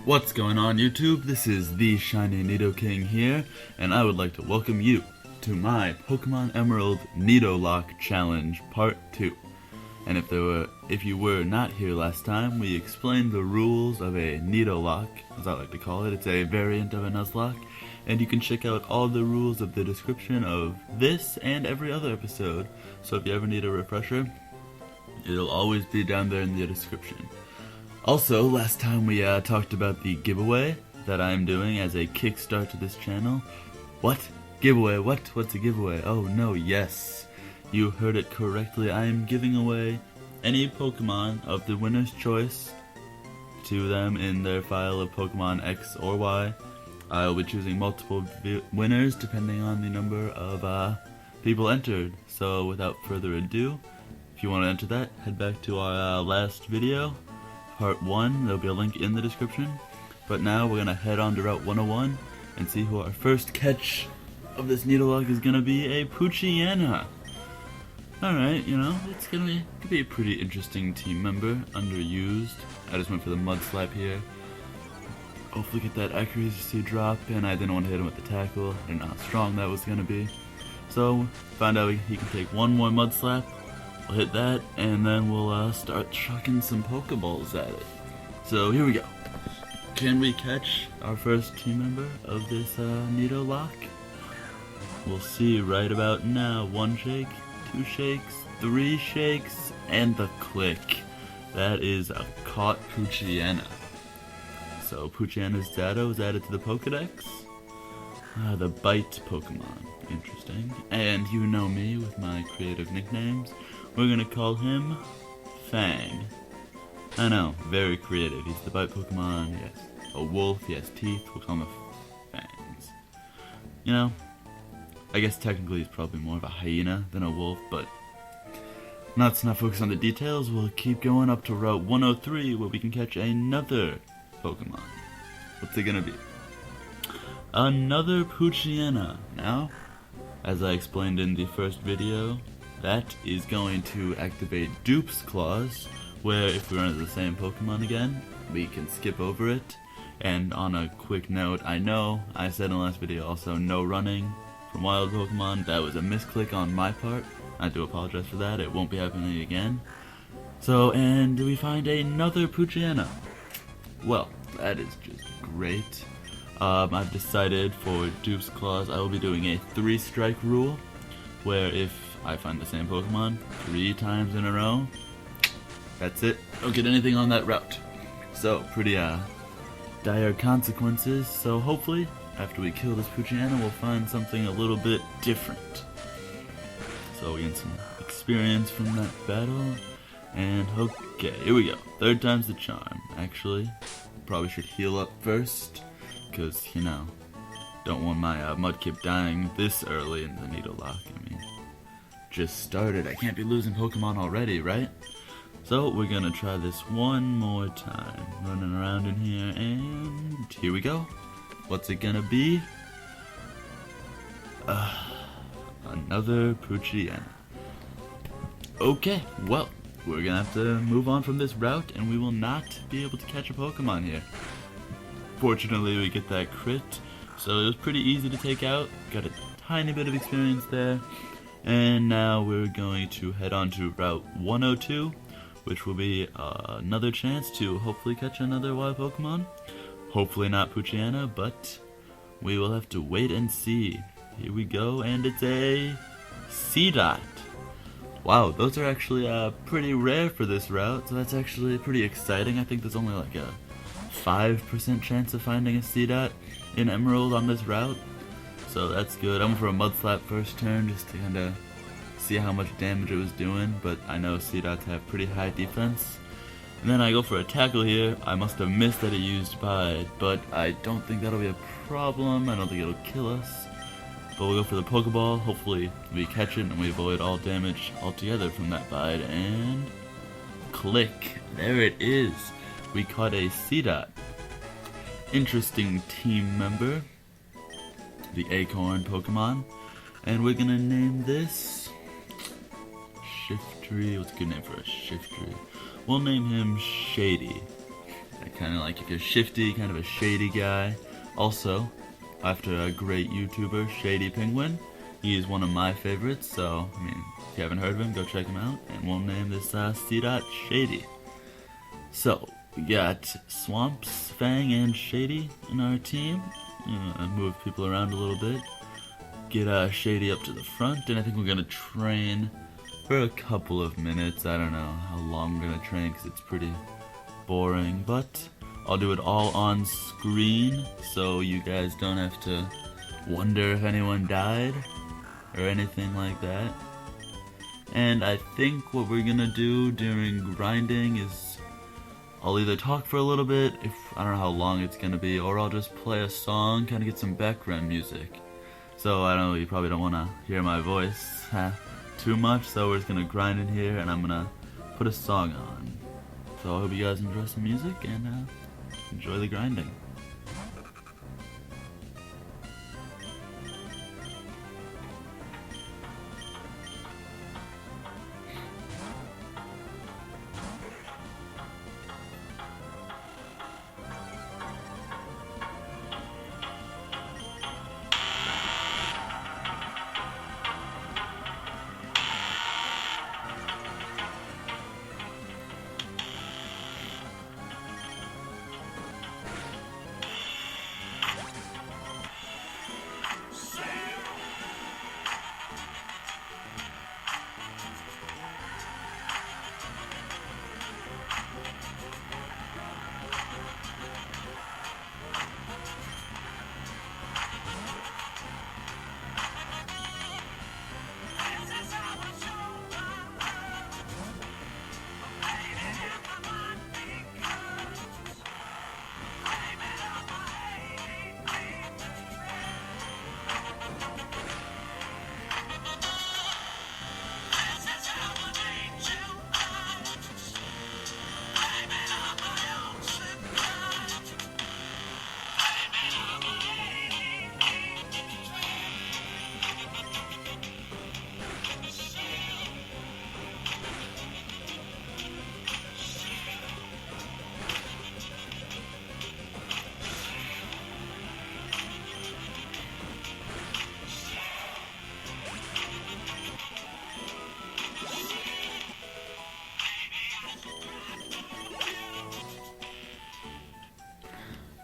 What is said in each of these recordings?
What's going on YouTube? This is the Shiny Nido King here, and I would like to welcome you to my Pokemon Emerald Nidolocke Challenge Part 2. And if you were not here last time, we explained the rules of a Nidolocke, as I like to call it. It's a variant of a Nuzlocke, and you can check out all the rules of the description of this and every other episode. So if you ever need a refresher, it'll always be down there in the description. Also, last time we talked about the giveaway that I'm doing as a kickstart to this channel. What? Giveaway? What's a giveaway? Oh no, yes. You heard it correctly. I am giving away any Pokemon of the winner's choice to them in their file of Pokemon X or Y. I'll be choosing multiple winners depending on the number of people entered. So without further ado, if you want to enter that, head back to our last video. Part 1, there'll be a link in the description. But now we're going to head on to Route 101 and see who our first catch of this Nidolocke is going to be, a Poochyena. Alright, you know, it's going to be a pretty interesting team member, underused. I just went for the Mud Slap here. Hopefully get that accuracy drop, and I didn't want to hit him with the tackle. I didn't know how strong that was going to be. So, found out he can take one more Mud Slap. We'll hit that, and then we'll start chucking some Pokeballs at it. So here we go. Can we catch our first team member of this Nidolocke? We'll see right about now. 1 shake, 2 shakes, 3 shakes, and the click. That is a caught Poochyena. So Poochyena's data was added to the Pokedex. The Bite Pokemon. Interesting. And you know me with my creative nicknames. We're gonna call him Fang. I know, very creative. He's the Bite Pokemon, yes. A wolf, he has teeth, we'll call him a Fangs. You know, I guess technically he's probably more of a hyena than a wolf, but let's not focus on the details. We'll keep going up to Route 103 where we can catch another Pokemon. What's it gonna be? Another Poochyena. Now, as I explained in the first video, that is going to activate Dupe's Claws, where if we run into the same Pokemon again, we can skip over it. And on a quick note, I know I said in the last video also no running from wild Pokemon. That was a misclick on my part. I do apologize for that. It won't be happening again. So, and we find another Poochyena. Well, that is just great. I've decided for Dupe's Claws I will be doing a 3-strike rule, where if I find the same Pokemon 3 times in a row, that's it. Don't get anything on that route. So, pretty dire consequences. So hopefully, after we kill this Poochyena, we'll find something a little bit different. So we get some experience from that battle. And okay, here we go. 3rd time's the charm. Actually, probably should heal up first, because, you know, don't want my Mudkip dying this early in the Nidolocke. I mean, just started. I can't be losing Pokemon already, right? So we're gonna try this one more time. Running around in here, and here we go. What's it gonna be? Another Poochyena. Okay, well, we're gonna have to move on from this route, and we will not be able to catch a Pokemon here. Fortunately, we get that crit, so it was pretty easy to take out. Got a tiny bit of experience there. And now we're going to head on to Route 102, which will be another chance to hopefully catch another wild Pokemon. Hopefully not Poochyena, but we will have to wait and see. Here we go, and it's a Seedot. Wow, those are actually pretty rare for this route, so that's actually pretty exciting. I think there's only like a 5% chance of finding a Seedot in Emerald on this route. So that's good. I went for a Mud Slap first turn just to kind of see how much damage it was doing, but I know Seedots have pretty high defense. And then I go for a tackle here. I must have missed that it used Bite, but I don't think that'll be a problem. I don't think it'll kill us. But we'll go for the Pokeball. Hopefully we catch it and we avoid all damage altogether from that Bite. And click. There it is. We caught a Seedot. Interesting team member. The Acorn Pokemon, and we're gonna name this Shiftry. What's a good name for a Shiftry? We'll name him Shady. kind of like if you're shifty, kind of a shady guy. Also, after a great YouTuber, Shady Penguin, he's one of my favorites, so, I mean, if you haven't heard of him, go check him out, and we'll name this C.Shady. So, we got Swamps, Fang, and Shady in our team. Move people around a little bit. Get Shady up to the front, and I think we're going to train for a couple of minutes. I don't know how long we're going to train because it's pretty boring, but I'll do it all on screen so you guys don't have to wonder if anyone died or anything like that. And I think what we're going to do during grinding is I'll either talk for a little bit, if I don't know how long it's going to be, or I'll just play a song, kind of get some background music. So I don't know, you probably don't want to hear my voice too much, so we're just going to grind in here and I'm going to put a song on. So I hope you guys enjoy some music and enjoy the grinding.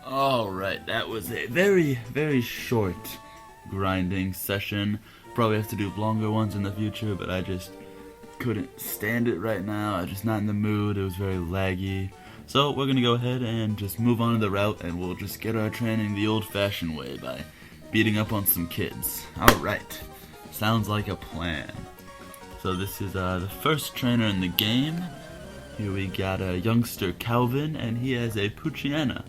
Alright, that was a very, very short grinding session. Probably have to do longer ones in the future, but I just couldn't stand it right now. I'm just not in the mood. It was very laggy. So we're going to go ahead and just move on to the route, and we'll just get our training the old-fashioned way by beating up on some kids. Alright, sounds like a plan. So this is the first trainer in the game. Here we got a youngster Calvin, and he has a Poochyena.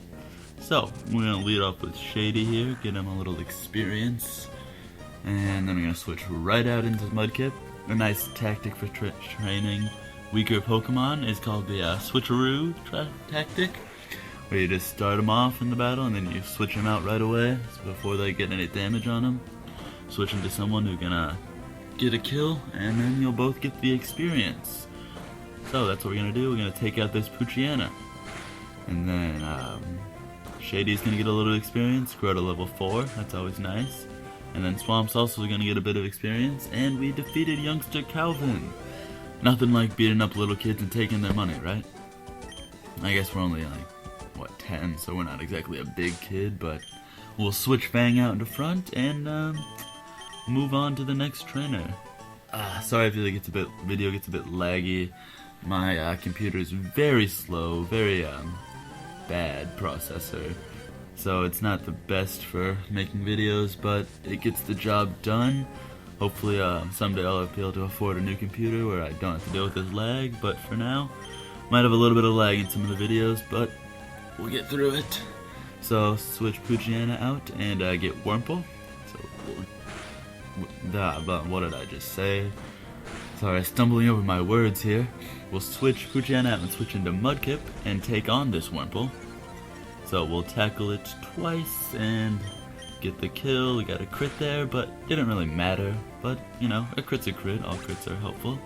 So, we're going to lead off with Shady here, get him a little experience. And then we're going to switch right out into Mudkip. A nice tactic for training weaker Pokemon is called the switcheroo tactic, where you just start them off in the battle and then you switch them out right away, so before they get any damage on them. Switch them to someone who's going to get a kill, and then you'll both get the experience. So that's what we're going to do. We're going to take out this Poochyena. And then Shady's going to get a little experience, grow to level 4, that's always nice. And then Swamp's also going to get a bit of experience, and we defeated youngster Calvin. Nothing like beating up little kids and taking their money, right? I guess we're only like, what, 10, so we're not exactly a big kid, but we'll switch Fang out into front and move on to the next trainer. Sorry if it gets video gets a bit laggy. My computer is very slow, very bad processor, so it's not the best for making videos, but it gets the job done. Hopefully someday I'll be able to afford a new computer where I don't have to deal with this lag, but for now might have a little bit of lag in some of the videos, but we'll get through it. So switch Poochyena out and get Wurmple. So what did I just say? Sorry, stumbling over my words here. We'll switch Poochyena out and switch into Mudkip and take on this Wurmple. So we'll tackle it twice and get the kill. We got a crit there, but didn't really matter. But, you know, a crit's a crit. All crits are helpful.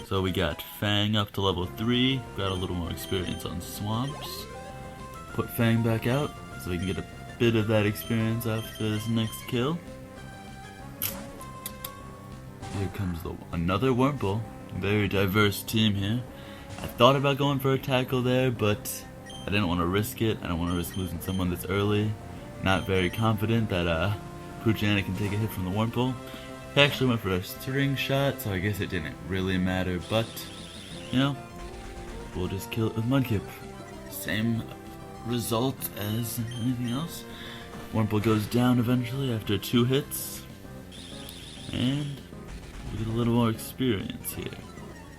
So we got Fang up to level 3. Got a little more experience on Swamps. put Fang back out so we can get a bit of that experience after this next kill. Here comes another Wurmple. Very diverse team here. I thought about going for a tackle there, but I didn't want to risk it. I don't want to risk losing someone this early. Not very confident that Poochana can take a hit from the Wurmple. He actually went for a string shot, so I guess it didn't really matter, but, you know, we'll just kill it with Mudkip. Same result as anything else. Wurmple goes down eventually after 2 hits, and we get a little more experience here.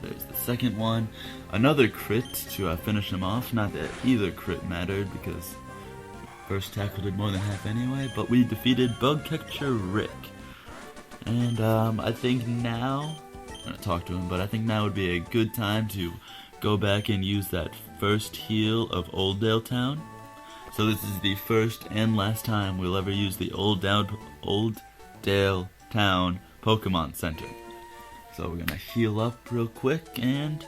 There's the second one. Another crit to finish him off. Not that either crit mattered because first tackle did more than half anyway, but we defeated Bugcatcher Rick. And I think now, I'm going to talk to him, but I think now would be a good time to go back and use that first heal of Oldale Town. So this is the first and last time we'll ever use the Oldale Town Pokemon Center. So we're gonna heal up real quick and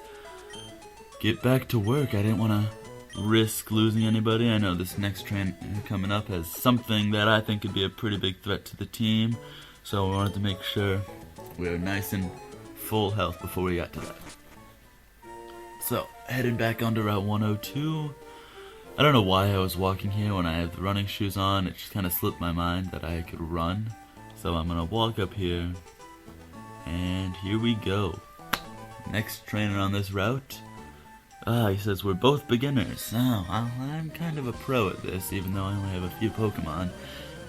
get back to work. I didn't want to risk losing anybody. I know this next train coming up has something that I think could be a pretty big threat to the team. So we wanted to make sure we were nice and full health before we got to that. So, heading back onto Route 102. I don't know why I was walking here when I have the running shoes on. It just kind of slipped my mind that I could run. So I'm gonna walk up here. And here we go. Next trainer on this route. He says we're both beginners. Oh, I'm kind of a pro at this, even though I only have a few Pokemon.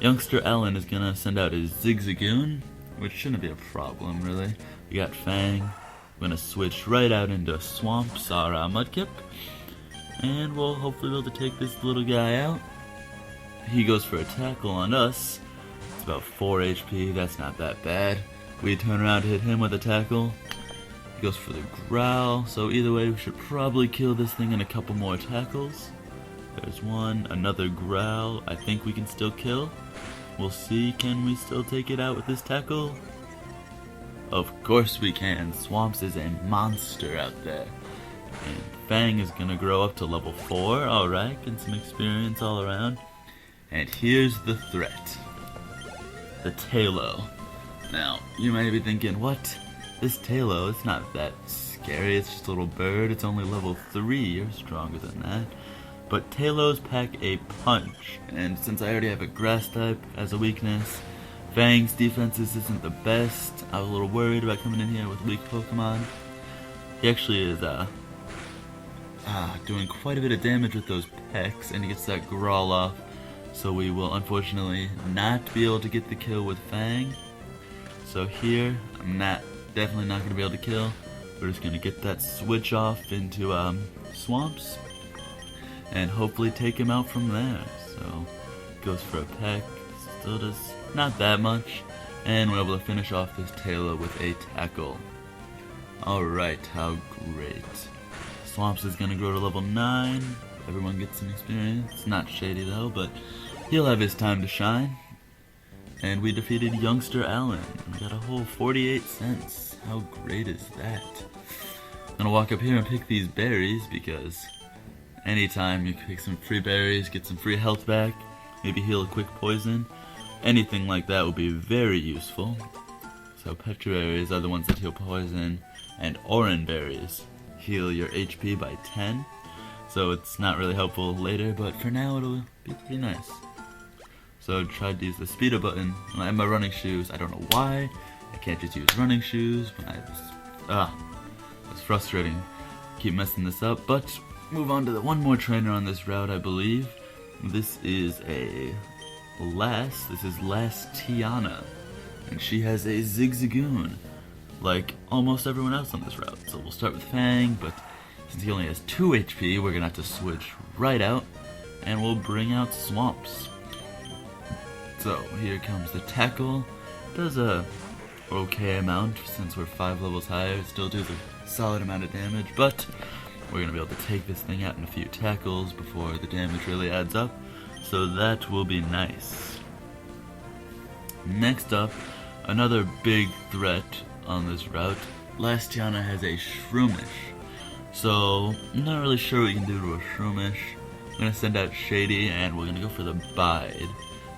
Youngster Alan is gonna send out his Zigzagoon, which shouldn't be a problem, really. We got Fang. We're gonna switch right out into Swamps, our Mudkip. And we'll hopefully be able to take this little guy out. He goes for a tackle on us. It's about 4 HP, that's not that bad. We turn around to hit him with a tackle. He goes for the growl, so either way we should probably kill this thing in a couple more tackles. There's one, another growl. I think we can still kill. We'll see, can we still take it out with this tackle? Of course we can. Swamps is a monster out there. And Fang is gonna grow up to level 4, alright, getting some experience all around. And here's the threat. The Tailo. Now, you might be thinking, what? This Tailo, it's not that scary, it's just a little bird, it's only level 3, you're stronger than that. But Talos pack a punch, and since I already have a grass type as a weakness, Fang's defenses isn't the best. I was a little worried about coming in here with weak Pokemon. He actually is doing quite a bit of damage with those pecks, and he gets that growl off, so we will unfortunately not be able to get the kill with Fang. So here, I'm definitely not going to be able to kill. We're just going to get that switch off into Swamps and hopefully take him out from there. So, goes for a peck, still does not that much, and we're able to finish off this Tailo with a tackle. Alright, how great. Swamps is going to grow to level 9, everyone gets some experience, not Shady though, but he'll have his time to shine. And we defeated Youngster Alan. We got a whole 48 cents. How great is that? I'm gonna walk up here and pick these berries because anytime you pick some free berries, get some free health back, maybe heal a quick poison, anything like that will be very useful. So Petra berries are the ones that heal poison, and Oran berries heal your HP by 10. So it's not really helpful later, but for now it'll be pretty nice. So I tried to use the speedo button when I have my running shoes. I don't know why. I can't just use running shoes when it's frustrating. Keep messing this up, but move on to the one more trainer on this route, I believe. This is This is Tiana, and she has a Zigzagoon, like almost everyone else on this route. So we'll start with Fang, but since he only has 2 HP, we're gonna have to switch right out, and we'll bring out Swamps. So here comes the tackle. Does a okay amount since we're 5 levels higher. It still does a solid amount of damage, but we're gonna be able to take this thing out in a few tackles before the damage really adds up. So that will be nice. Next up, another big threat on this route. Tiana has a Shroomish. So I'm not really sure what we can do to a Shroomish. gonna send out Shady, and we're gonna go for the Bide.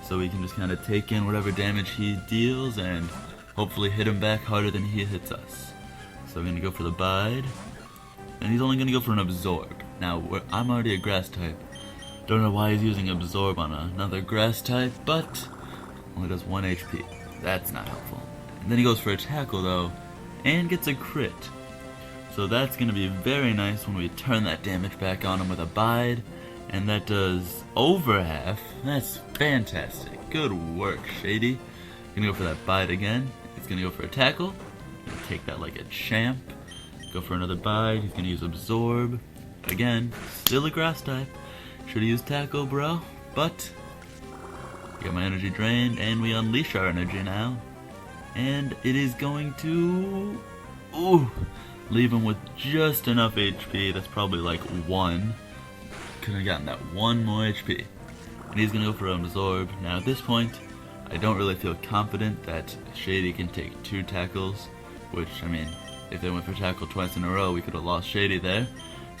So we can just kind of take in whatever damage he deals and hopefully hit him back harder than he hits us. So we're gonna go for the Bide, and he's only gonna go for an Absorb. Now, I'm already a Grass type. Don't know why he's using Absorb on another Grass type, but only does 1 HP. That's not helpful. And then he goes for a Tackle though, and gets a crit. So that's gonna be very nice when we turn that damage back on him with a Bide. And that does over half. That's fantastic. Good work, Shady. Gonna go for that Bide again. He's gonna go for a Tackle. Gonna take that like a champ. Go for another Bide. He's gonna use Absorb. Again, still a Grass type. Should've used Tackle, bro. But get my energy drained, and we unleash our energy now. And it is going to leave him with just enough HP. That's probably like 1. Could have gotten that 1 more HP. And he's gonna go for an Absorb. Now at this point, I don't really feel confident that Shady can take 2 tackles, which, I mean, if they went for tackle twice in a row, we could have lost Shady there.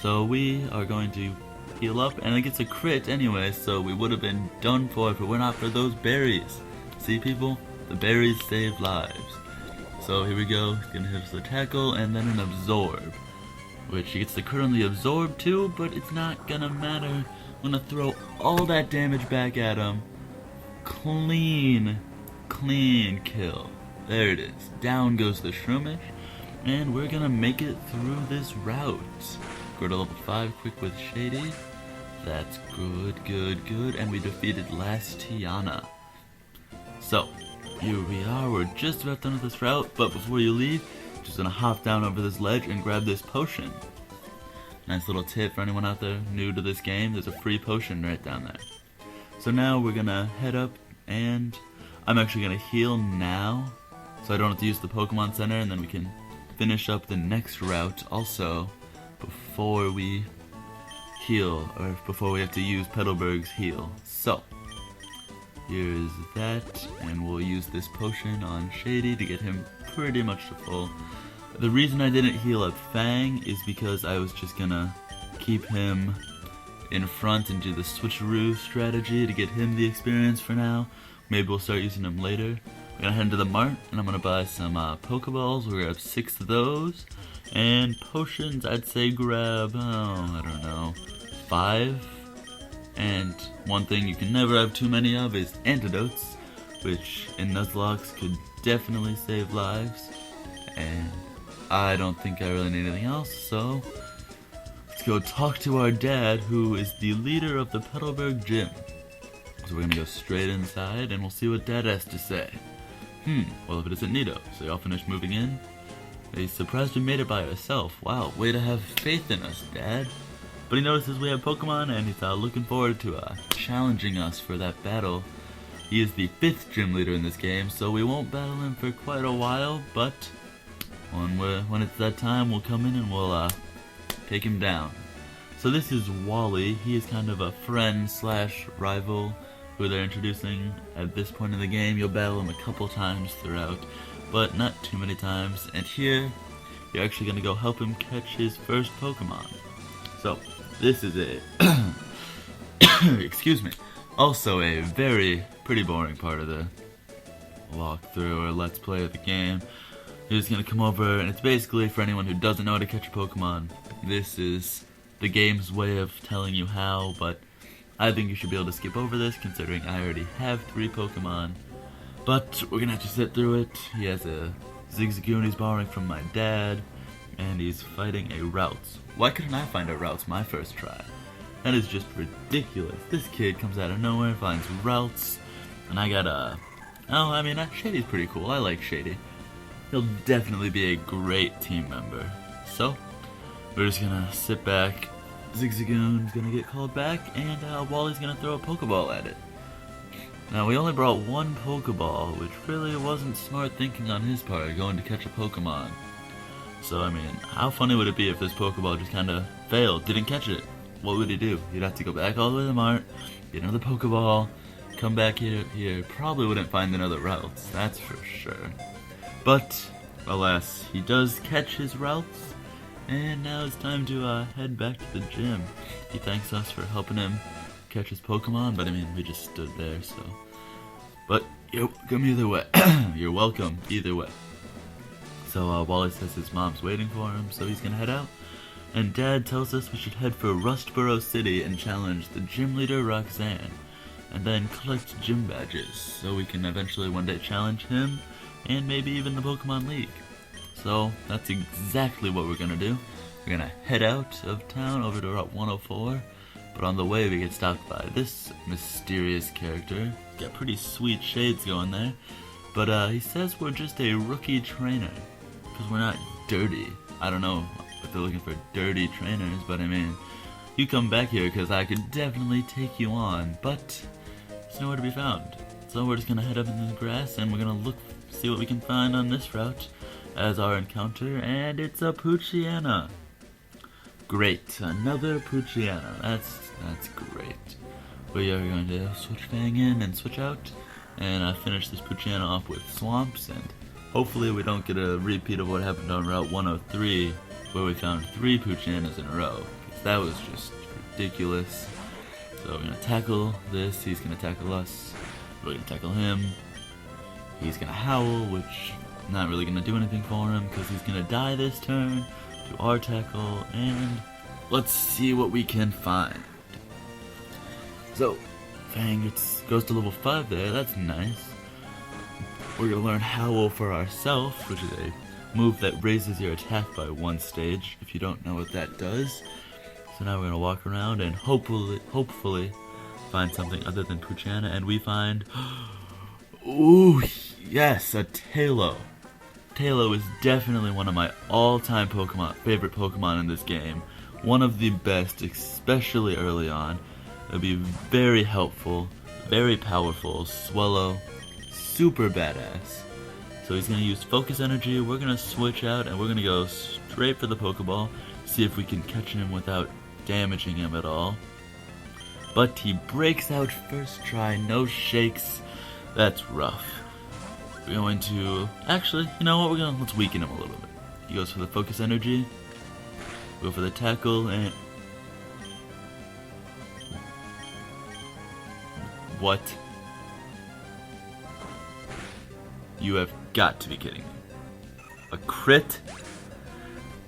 So we are going to heal up, and it gets a crit anyway, so we would have been done for if it were not for those berries. See, people? The berries save lives. So here we go. He's gonna hit us with a Tackle and then an Absorb, which he gets the crit on the Absorb too, but it's not gonna matter. I'm gonna throw all that damage back at him. Clean kill. There it is. Down goes the Shroomish, and we're gonna make it through this route. Go to level 5 quick with Shady. That's good, and we defeated last Tiana. So, here we are, we're just about done with this route, but before you leave, just gonna hop down over this ledge and grab this potion. Nice little tip for anyone out there new to this game, there's a free potion right down there. So now we're gonna head up, and I'm actually gonna heal now, so I don't have to use the Pokemon Center, and then we can finish up the next route also before we heal, or before we have to use Petalburg's heal. So, here's that, and we'll use this potion on Shady to get him pretty much to full. The reason I didn't heal up Fang is because I was just gonna keep him in front and do the switcheroo strategy to get him the experience for now. Maybe we'll start using him later. We're gonna head into the mart, and I'm gonna buy some Pokeballs. We're gonna have 6 of those. And potions, I'd say grab, I don't know, 5. And one thing you can never have too many of is antidotes, which in Nuzlocke could definitely save lives. And I don't think I really need anything else, so let's go talk to our dad, who is the leader of the Petalburg gym. So we're gonna go straight inside, and we'll see what Dad has to say. Well, if it isn't Nido, so y'all finished moving in? He's surprised we made it by ourselves. Wow, way to have faith in us, Dad. But he notices we have Pokemon, and he's looking forward to challenging us for that battle. He is the 5th gym leader in this game, so we won't battle him for quite a while, but when it's that time, we'll come in and we'll take him down. So this is Wally. He is kind of a friend slash rival who they're introducing at this point in the game. You'll battle him a couple times throughout, but not too many times. And here, you're actually going to go help him catch his first Pokemon. So, this is excuse me, also a pretty boring part of the walkthrough or let's play of the game. You're just going to come over, and it's basically for anyone who doesn't know how to catch a Pokemon. This is the game's way of telling you how, but I think you should be able to skip over this, considering I already have 3 Pokemon. But we're gonna have to sit through it. He has a Zigzagoon he's borrowing from my dad, and he's fighting a Routes. Why couldn't I find a Routes my first try? That is just ridiculous. This kid comes out of nowhere, finds Routes, and I got Shady's pretty cool. I like Shady. He'll definitely be a great team member. So, we're just gonna sit back. Zigzagoon's gonna get called back, and Wally's gonna throw a Pokeball at it. Now, we only brought 1 Pokeball, which really wasn't smart thinking on his part, going to catch a Pokemon. So, I mean, how funny would it be if this Pokeball just kinda failed, didn't catch it? What would he do? He'd have to go back all the way to the mart, get another Pokeball, come back here, probably wouldn't find another Routes, that's for sure. But, alas, he does catch his Routes, And now it's time to head back to the gym. He thanks us for helping him catch his Pokemon, but I mean, we just stood there, so. But you're welcome either way. You're welcome either way. So Wally says his mom's waiting for him, so he's gonna head out. And Dad tells us we should head for Rustboro City and challenge the gym leader Roxanne, and then collect gym badges, so we can eventually one day challenge him, and maybe even the Pokemon League. So that's exactly what we're gonna do. We're gonna head out of town over to Route 104, but on the way we get stopped by this mysterious character. He's got pretty sweet shades going there, but he says we're just a rookie trainer, because we're not dirty. I don't know if they're looking for dirty trainers, but I mean, you come back here because I could definitely take you on, but there's nowhere to be found. So we're just gonna head up into the grass and we're gonna see what we can find on this route as our encounter, and it's a Poochyena. Great, another Poochyena. That's great. We are going to switch Fang in and switch out, and finish this Poochyena off with Swamps, and hopefully we don't get a repeat of what happened on Route 103, where we found 3 Poochyenas in a row. That was just ridiculous. So we're gonna tackle this, he's gonna tackle us, we're gonna tackle him, he's gonna howl, which I'm not really gonna do anything for him because he's gonna die this turn to our tackle, and let's see what we can find. So, Fang goes to level 5 there, that's nice. We're gonna learn Howl for ourselves, which is a move that raises your attack by 1 stage, if you don't know what that does. So now we're gonna walk around and hopefully find something other than Poochyena, and we find, ooh, yes, a Tailo. Tailo is definitely one of my all-time favorite Pokemon in this game. One of the best, especially early on. It'll be very helpful, very powerful, Swallow, super badass. So he's gonna use Focus Energy, we're gonna switch out, and we're gonna go straight for the Pokeball, see if we can catch him without damaging him at all. But he breaks out first try, no shakes. That's rough. We're going to, actually, you know what, let's weaken him a little bit. He goes for the Focus Energy, go for the tackle, and what? You have got to be kidding me. A crit?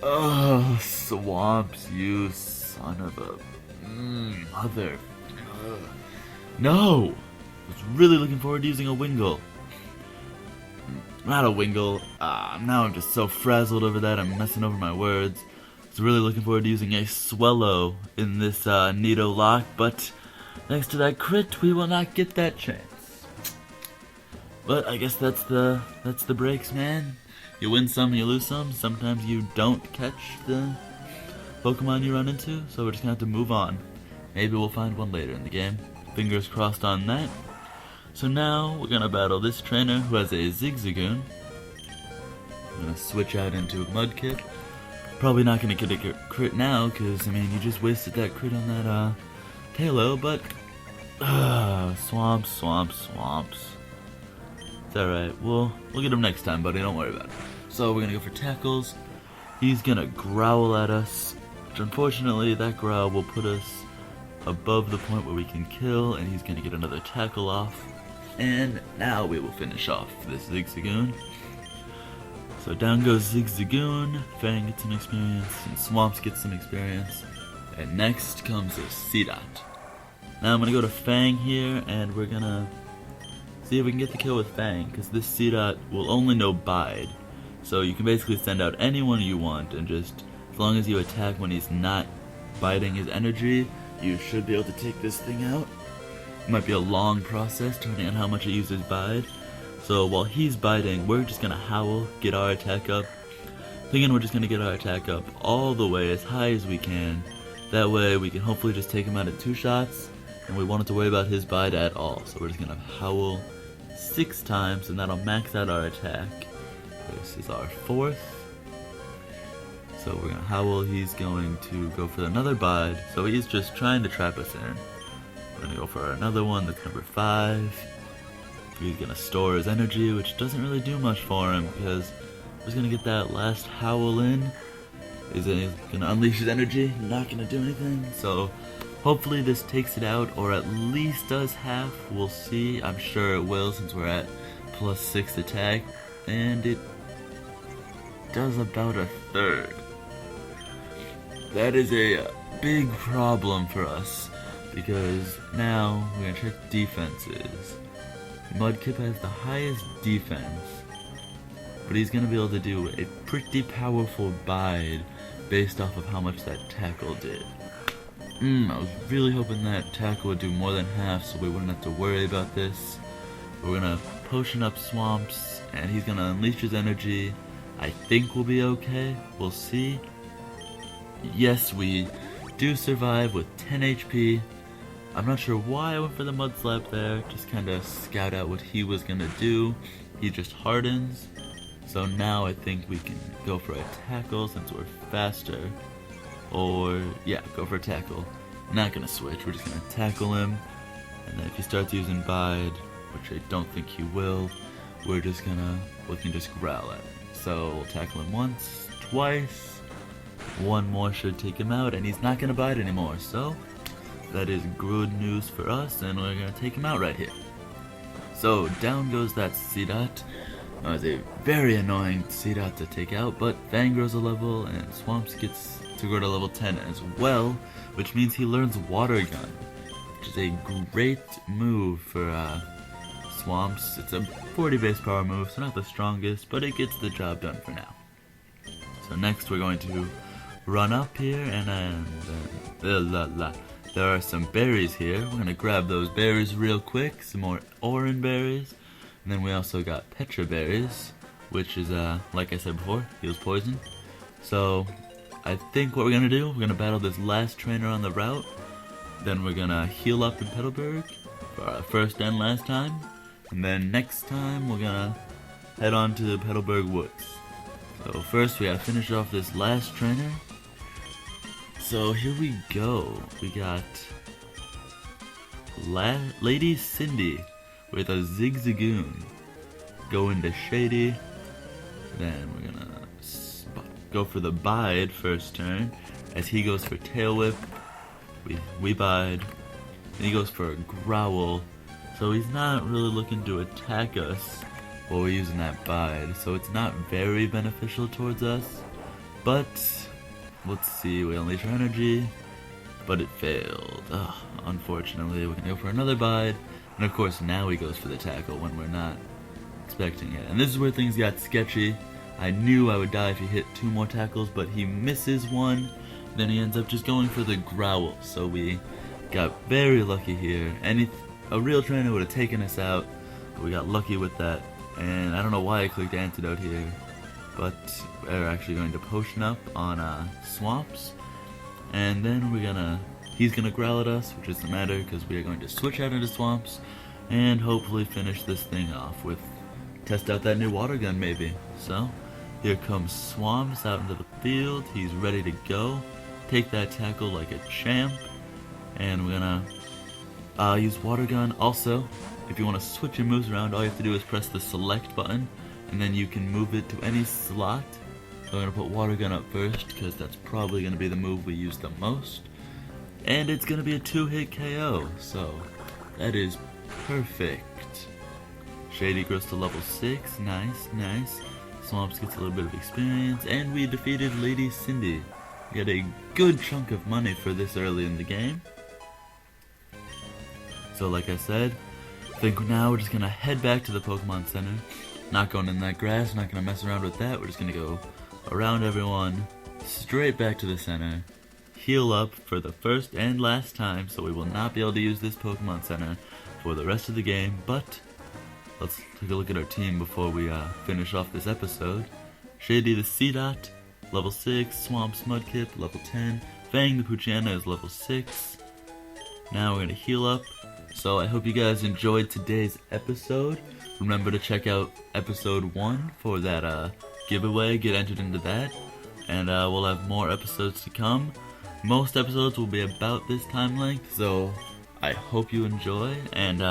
Oh, Swamps, you son of a mother. No! I was really looking forward to using a Wingull. Not a Wingull. Now I'm just so frazzled over that, I'm messing over my words. I was really looking forward to using a Swellow in this Nidolocke, but thanks to that crit, we will not get that chance. But I guess that's the breaks, man. You win some, you lose some. Sometimes you don't catch the Pokemon you run into, so we're just gonna have to move on. Maybe we'll find one later in the game. Fingers crossed on that. So now we're gonna battle this trainer who has a Zigzagoon. I'm gonna switch out into a Mudkip. Probably not gonna get a crit now, cause I mean you just wasted that crit on that Tailo, but Swamps. It's alright, we'll get him next time, buddy, don't worry about it. So we're gonna go for tackles. He's gonna growl at us, which unfortunately that growl will put us above the point where we can kill, and he's gonna get another tackle off. And now we will finish off this Zigzagoon. So down goes Zigzagoon, Fang gets some experience, and Swamps gets some experience. And next comes a Seedot. Now I'm gonna go to Fang here, and we're gonna see if we can get the kill with Fang, because this Seedot will only know Bide. So you can basically send out anyone you want, and just, as long as you attack when he's not biting his energy, you should be able to take this thing out. It might be a long process, depending on how much it uses Bide. So while he's biting, we're just gonna howl, get our attack up. Thinking we're just gonna get our attack up all the way, as high as we can. That way we can hopefully just take him out in 2 shots, and we won't have to worry about his bite at all. So we're just gonna howl 6 times, and that'll max out our attack. This is our 4th. So we're gonna howl, he's going to go for another bide. So he's just trying to trap us in. We're gonna go for another one, that's number 5. He's gonna store his energy, which doesn't really do much for him, because we're just gonna get that last howl in. Is it gonna unleash his energy? Not gonna do anything. So hopefully this takes it out, or at least does half. We'll see. I'm sure it will, since we're at +6 attack, and it does about a third. That is a big problem for us, because now we're gonna check defenses. Mudkip has the highest defense, but he's gonna be able to do a pretty powerful bide based off of how much that tackle did. I was really hoping that tackle would do more than half, so we wouldn't have to worry about this. We're gonna potion up Swamps, and he's gonna unleash his energy. I think we'll be okay. We'll see. Yes, we do survive with 10 HP. I'm not sure why I went for the Mud Slap there. Just kind of scout out what he was gonna do. He just hardens. So now I think we can go for a tackle since we're faster. Or, yeah, go for a tackle. Not gonna switch, we're just gonna tackle him. And then if he starts using Bide, which I don't think he will, we can just growl at him. So we'll tackle him once, twice. One more should take him out, and he's not gonna Bide anymore. So that is good news for us, and we're gonna take him out right here. So down goes that C-Dot. That was a very annoying C-Dot to take out, but Fang grows a level, and Swamps gets to grow to level 10 as well, which means he learns Water Gun, which is a great move for Swamps. It's a 40 base power move, so not the strongest, but it gets the job done for now. So next we're going to run up here, and there are some berries here. We're going to grab those berries real quick, some more Oran berries. And then we also got Petra berries, which is, like I said before, heals poison. So I think what we're going to do, we're going to battle this last trainer on the route. Then we're going to heal up in Petalburg for our first and last time. And then next time, we're going to head on to the Petalburg Woods. So first, we got to finish off this last trainer. So here we go. We got Lady Cindy with a Zigzagoon. Go into Shady. Then we're gonna go for the Bide first turn, as he goes for Tail Whip. We Bide. And he goes for a Growl. So he's not really looking to attack us while we're using that Bide. So it's not very beneficial towards us. But let's see, we unleash our energy. But it failed. Unfortunately, we're gonna go for another Bide. And of course, now he goes for the tackle when we're not expecting it. And this is where things got sketchy. I knew I would die if he hit 2 more tackles, but he misses one. Then he ends up just going for the Growl. So we got very lucky here. And a real trainer would have taken us out. But we got lucky with that. And I don't know why I clicked Antidote here. But we're actually going to potion up on Swamps. And then he's gonna growl at us, which doesn't matter because we are going to switch out into Swamps and hopefully finish this thing off with, test out that new Water Gun maybe. So here comes Swamps out into the field. He's ready to go. Take that tackle like a champ, and we're gonna use Water Gun. Also, if you want to switch your moves around, all you have to do is press the select button, and then you can move it to any slot. So I'm going to put Water Gun up first, because that's probably going to be the move we use the most. And it's going to be a 2-hit KO, so that is perfect. Shady grows to level 6, nice, nice. Swamps gets a little bit of experience, and we defeated Lady Cindy. We got a good chunk of money for this early in the game. So like I said, I think now we're just going to head back to the Pokemon Center. Not going in that grass, not going to mess around with that. We're just going to go around everyone, straight back to the center, heal up for the first and last time, so we will not be able to use this Pokemon Center for the rest of the game. But let's take a look at our team before we finish off this episode. Shady the C-Dot, level 6, Swamps Mudkip, level 10, Fang the Poochyena is level 6. Now we're going to heal up. So I hope you guys enjoyed today's episode. Remember to check out episode 1 for that giveaway, get entered into that, and we'll have more episodes to come. Most episodes will be about this time length, so I hope you enjoy, and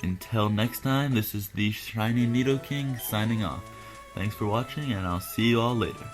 until next time, this is the Shiny Nidoking signing off. Thanks for watching, and I'll see you all later.